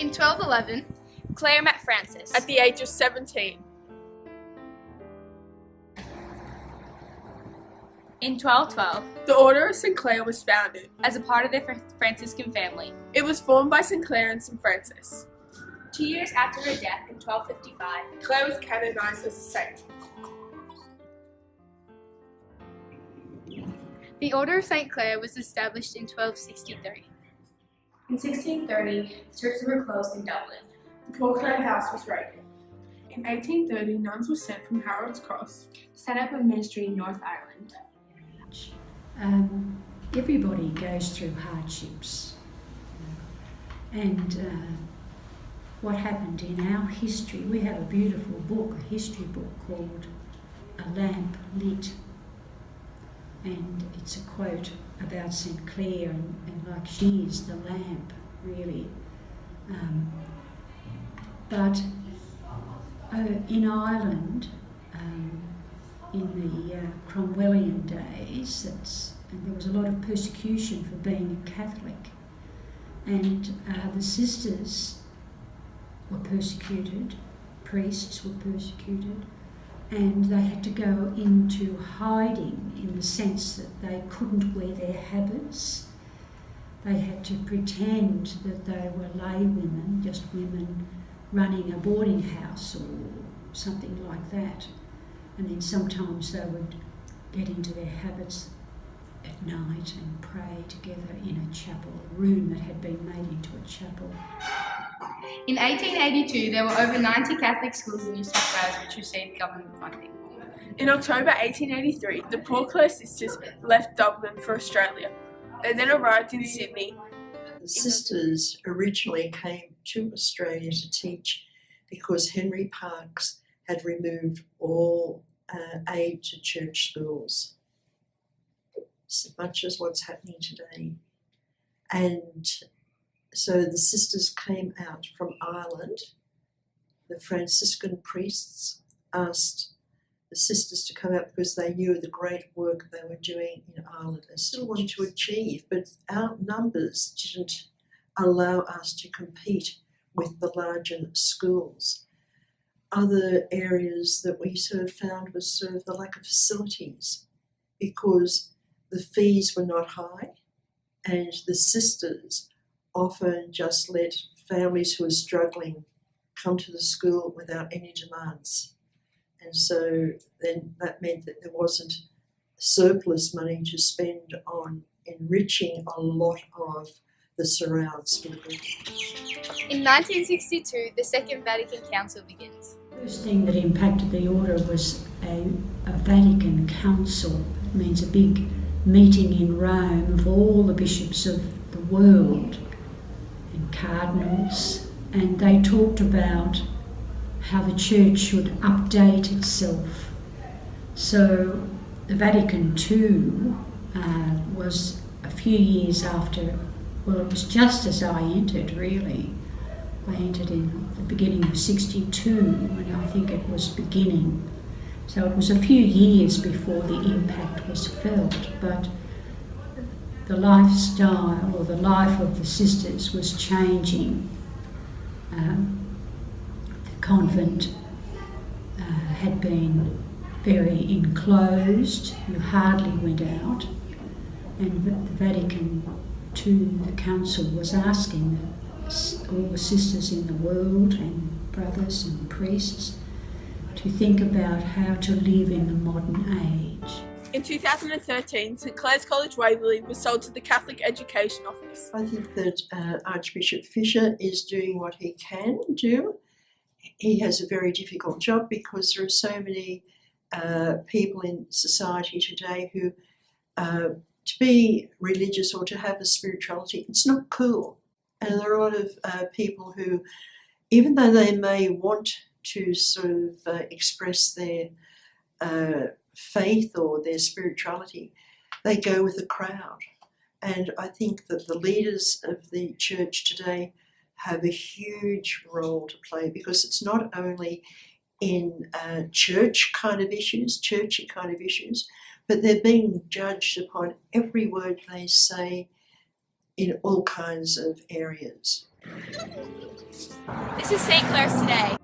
In 1211, Clare met Francis at the age of 17. In 1212, The Order of St. Clare was founded. as a part of the Franciscan family. It was formed by St. Clare and St. Francis. 2 years after her death in 1255, Clare was canonized as a saint. the Order of St. Clare was established in 1263. In 1630, churches were closed in Dublin. The Poor Clare house was raided. In 1830, nuns were sent from Harold's Cross To set up a ministry in North Ireland. Everybody goes through hardships, and what happened in our history, we have a beautiful book, a history book called A Lamp Lit, and it's a quote about St. Clare and like she is the lamp, really. But in Ireland, in the Cromwellian days, and there was a lot of persecution for being a Catholic, and the sisters were persecuted, priests were persecuted, and they had to go into hiding in the sense that they couldn't wear their habits. They had to pretend that they were lay women, just women running a boarding house or something like that. And then sometimes they would get into their habits at night and pray together in a chapel, a room that had been made into a chapel. In 1882, there were over 90 Catholic schools in New South Wales which received government funding. In October 1883, the Poor Clare sisters left Dublin for Australia. They then arrived in Sydney. The sisters originally came to Australia to teach because Henry Parkes had removed all aid to church schools, as much as what's happening today. And so the sisters came out from Ireland. The Franciscan priests asked the sisters to come out because they knew the great work they were doing in Ireland. They still wanted to achieve, but our numbers didn't allow us to compete with the larger schools. Other areas that we sort of found was sort of the lack of facilities, because the fees were not high, and the sisters often just let families who were struggling come to the school without any demands. And so then that meant that there wasn't surplus money to spend on enriching a lot of the surrounds for the group. In 1962, the Second Vatican Council begins. The first thing that impacted the order was a Vatican Council. It means a big meeting in Rome of all the bishops of the world and cardinals, and they talked about how the church should update itself. So the Vatican II was a few years after, well, it was just as I entered, really. I entered in the beginning of 62, and I think it was beginning. So it was a few years before the impact was felt, but the lifestyle or the life of the sisters was changing. The convent had been very enclosed, you hardly went out, and the Vatican II, the council, was asking all the sisters in the world and brothers and priests to think about how to live in the modern age. In 2013, St. Clare's College Waverley was sold to the Catholic Education Office. I think that Archbishop Fisher is doing what he can do. He has a very difficult job because there are so many people in society today who, to be religious or to have a spirituality, it's not cool. And there are a lot of people who, even though they may want to sort of express their faith or their spirituality, they go with the crowd. And I think that the leaders of the church today have a huge role to play, because it's not only in churchy kind of issues, but they're being judged upon every word they say in all kinds of areas. This is St. Clair's Today.